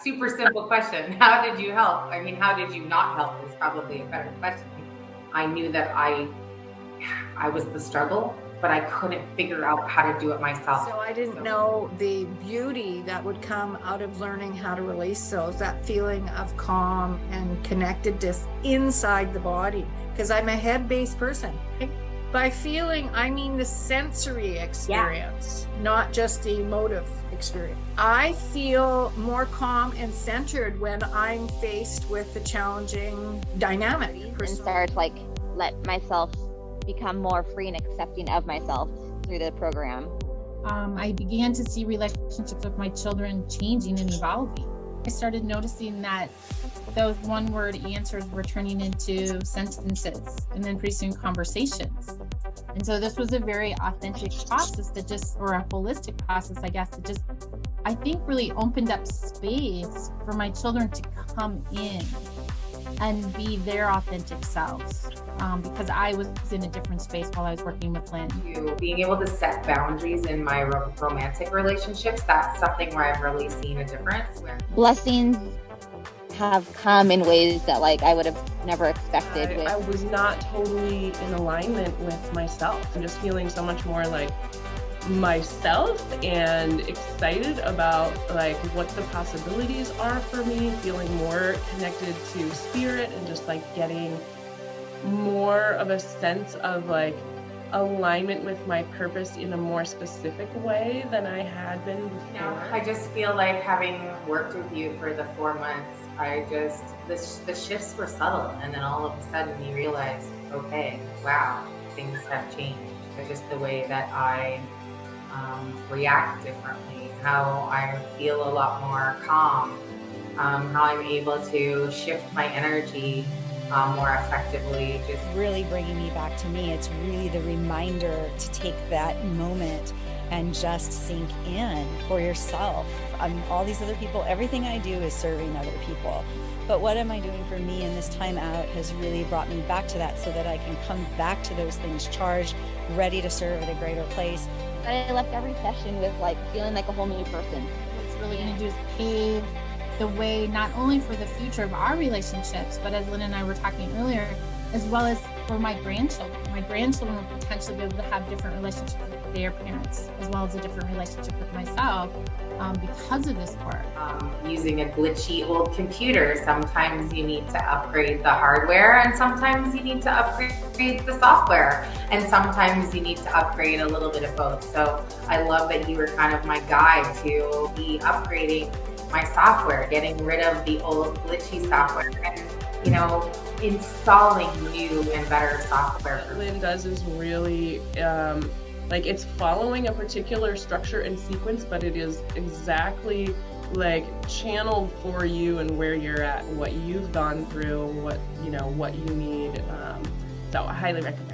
Super simple question. How did you help? I mean, how did you not help is probably a better question. I knew that I was the struggle, but I couldn't figure out how to do it myself. So I didn't know the beauty that would come out of learning how to release those, that feeling of calm and connectedness inside the body, because I'm a head-based person. By feeling, I mean the sensory experience, not just the emotive experience. I feel more calm and centered when I'm faced with the challenging dynamic. And start to let myself become more free and accepting of myself through the program. I began to see relationships with my children changing and evolving. I started noticing that those one-word answers were turning into sentences and then pretty soon conversations. And so this was a very authentic process or a holistic process, I guess, that just, I think, really opened up space for my children to come in and be their authentic selves, because I was in a different space while I was working with Lynn. Being able to set boundaries in my romantic relationships, that's something where I've really seen a difference. Blessings have come in ways that I would have never expected. I was not totally in alignment with myself. I'm just feeling so much more like myself and excited about what the possibilities are for me, feeling more connected to spirit and just getting more of a sense of alignment with my purpose in a more specific way than I had been before. I just feel like, having worked with you for the 4 months, the shifts were subtle, and then all of a sudden you realize, okay, wow, things have changed. Just the way that I react differently, how I feel a lot more calm, how I'm able to shift my energy more effectively. Just really bringing me back to me. It's really the reminder to take that moment and just sink in for yourself. All these other people, everything I do is serving other people. But what am I doing for me? And this time out has really brought me back to that, so that I can come back to those things charged, ready to serve at a greater place. I left every session with feeling like a whole new person. What's really going to do is pave the way, not only for the future of our relationships, but as Lynn and I were talking earlier, as well as for my grandchildren. My grandchildren will potentially be able to have different relationships with their parents, as well as a different relationship with myself, because of this work. Using a glitchy old computer, sometimes you need to upgrade the hardware, and sometimes you need to upgrade the software, and sometimes you need to upgrade a little bit of both. So I love that you were kind of my guide to be upgrading my software, getting rid of the old glitchy software, and installing new and better software. What Lynn does is really it's following a particular structure and sequence, but it is exactly channeled for you and where you're at, what you've gone through, what you need. So I highly recommend